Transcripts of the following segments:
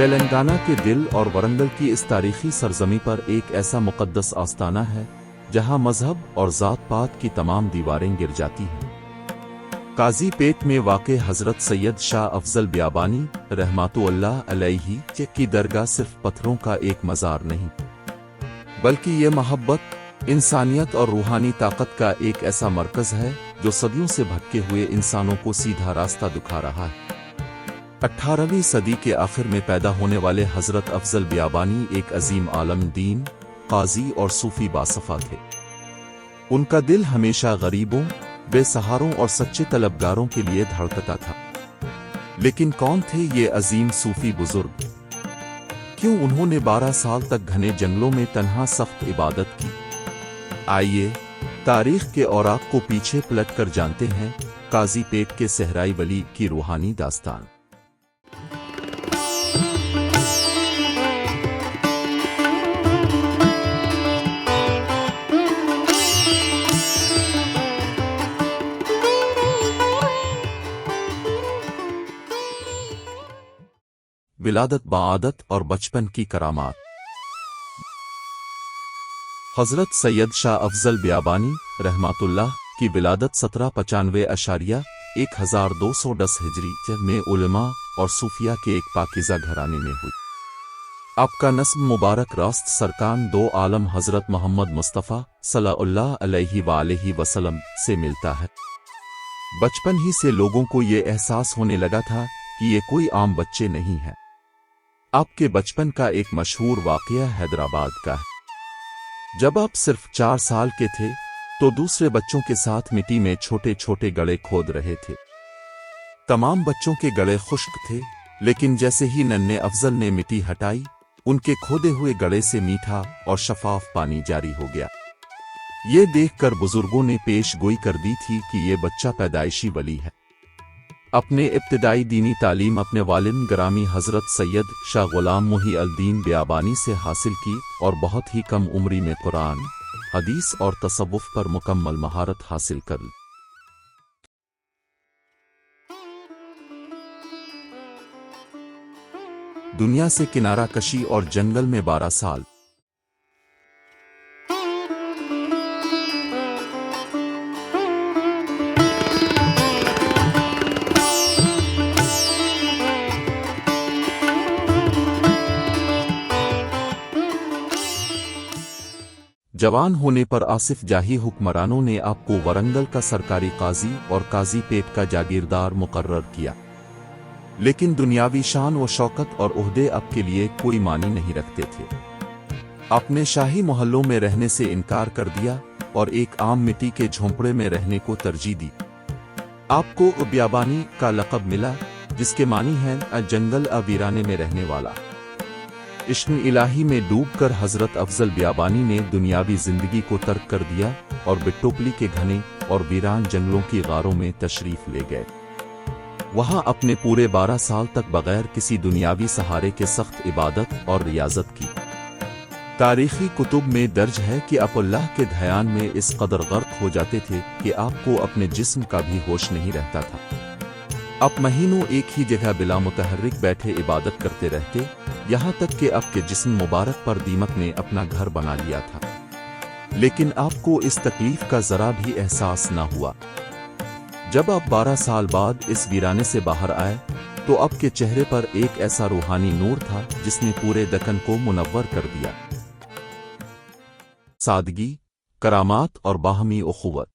تلنگانہ کے دل اور ورنگل کی اس تاریخی سرزمین پر ایک ایسا مقدس آستانہ ہے جہاں مذہب اور ذات پات کی تمام دیواریں گر جاتی ہیں۔ قاضی پیٹ میں واقع حضرت سید شاہ افضل بیابانی رحمۃ اللہ علیہ کی درگاہ صرف پتھروں کا ایک مزار نہیں، بلکہ یہ محبت، انسانیت اور روحانی طاقت کا ایک ایسا مرکز ہے جو صدیوں سے بھٹکے ہوئے انسانوں کو سیدھا راستہ دکھا رہا ہے۔ 18ویں صدی کے آخر میں پیدا ہونے والے حضرت افضل بیابانی ایک عظیم عالم دین، قاضی اور صوفی باصفا تھے۔ ان کا دل ہمیشہ غریبوں، بے سہاروں اور سچے طلبگاروں کے لیے دھڑکتا تھا۔ لیکن کون تھے یہ عظیم صوفی بزرگ؟ کیوں انہوں نے 12 سال تک گھنے جنگلوں میں تنہا سخت عبادت کی؟ آئیے تاریخ کے اوراق کو پیچھے پلٹ کر جانتے ہیں قاضی پیٹ کے صحرائی ولی کی روحانی داستان۔ ولادت بعادت اور بچپن کی کرامات۔ حضرت سید شاہ افضل بیابانی رحمۃ اللہ کی ولادت 1795 ہجری میں علماء اور صوفیہ کے ایک پاکیزہ گھرانے میں ہوئی۔ آپ کا نسب مبارک راست سرکان دو عالم حضرت محمد مصطفیٰ صلی اللہ علیہ وآلہ وسلم سے ملتا ہے۔ بچپن ہی سے لوگوں کو یہ احساس ہونے لگا تھا کہ یہ کوئی عام بچے نہیں ہے۔ آپ کے بچپن کا ایک مشہور واقعہ حیدرآباد کا ہے۔ جب آپ صرف 4 سال کے تھے تو دوسرے بچوں کے ساتھ مٹی میں چھوٹے چھوٹے گڑھے کھود رہے تھے۔ تمام بچوں کے گڑھے خشک تھے، لیکن جیسے ہی ننھے افضل نے مٹی ہٹائی، ان کے کھودے ہوئے گڑھے سے میٹھا اور شفاف پانی جاری ہو گیا۔ یہ دیکھ کر بزرگوں نے پیش گوئی کر دی تھی کہ یہ بچہ پیدائشی ولی ہے۔ اپنے ابتدائی دینی تعلیم اپنے والد گرامی حضرت سید شاہ غلام محی الدین بیابانی سے حاصل کی اور بہت ہی کم عمری میں قرآن، حدیث اور تصوف پر مکمل مہارت حاصل کر لی۔ دنیا سے کنارہ کشی اور جنگل میں 12 سال۔ جوان ہونے پر آصف جاہی حکمرانوں نے آپ کو ورنگل کا سرکاری قاضی اور قاضی پیٹ کا جاگیردار مقرر کیا، لیکن دنیاوی شان و شوکت اور عہدے آپ کے لیے کوئی معنی نہیں رکھتے تھے۔ آپ نے شاہی محلوں میں رہنے سے انکار کر دیا اور ایک عام مٹی کے جھونپڑے میں رہنے کو ترجیح دی۔ آپ کو بیابانی کا لقب ملا، جس کے معنی ہیں جنگل ویرانے میں رہنے والا۔ عشق الہی میں ڈوب کر حضرت افضل بیابانی نے دنیاوی زندگی کو ترک کر دیا اور بٹوپلی کے گھنے اور ویران جنگلوں کی غاروں میں تشریف لے گئے۔ وہاں اپنے پورے 12 سال تک بغیر کسی دنیاوی سہارے کے سخت عبادت اور ریاضت کی۔ تاریخی کتب میں درج ہے کہ آپ اللہ کے دھیان میں اس قدر غرق ہو جاتے تھے کہ آپ کو اپنے جسم کا بھی ہوش نہیں رہتا تھا۔ آپ مہینوں ایک ہی جگہ بلا متحرک بیٹھے عبادت کرتے رہتے، یہاں تک کہ آپ کے جسم مبارک پر دیمک نے اپنا گھر بنا لیا تھا، لیکن آپ کو اس تکلیف کا ذرا بھی احساس نہ ہوا۔ جب آپ 12 سال بعد اس ویرانے سے باہر آئے تو آپ کے چہرے پر ایک ایسا روحانی نور تھا جس نے پورے دکن کو منور کر دیا۔ سادگی، کرامات اور باہمی اخوت۔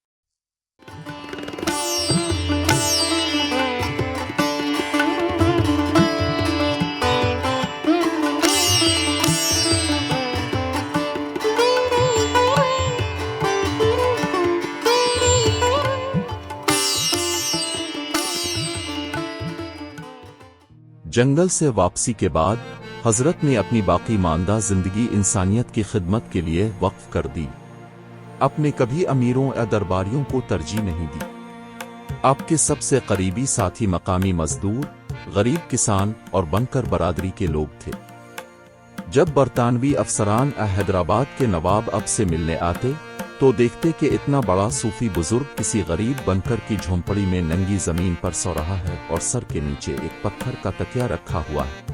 جنگل سے واپسی کے بعد حضرت نے اپنی باقی ماندہ زندگی انسانیت کی خدمت کے لیے وقف کر دی۔ آپ نے کبھی امیروں یا درباریوں کو ترجیح نہیں دی۔ آپ کے سب سے قریبی ساتھی مقامی مزدور، غریب کسان اور بنکر برادری کے لوگ تھے۔ جب برطانوی افسران حیدرآباد کے نواب اب سے ملنے آتے تو دیکھتے کہ اتنا بڑا صوفی بزرگ کسی غریب بنکر کی جھونپڑی میں ننگی زمین پر سو رہا ہے اور سر کے نیچے ایک پتھر کا تکیہ رکھا ہوا ہے۔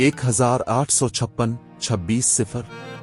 1856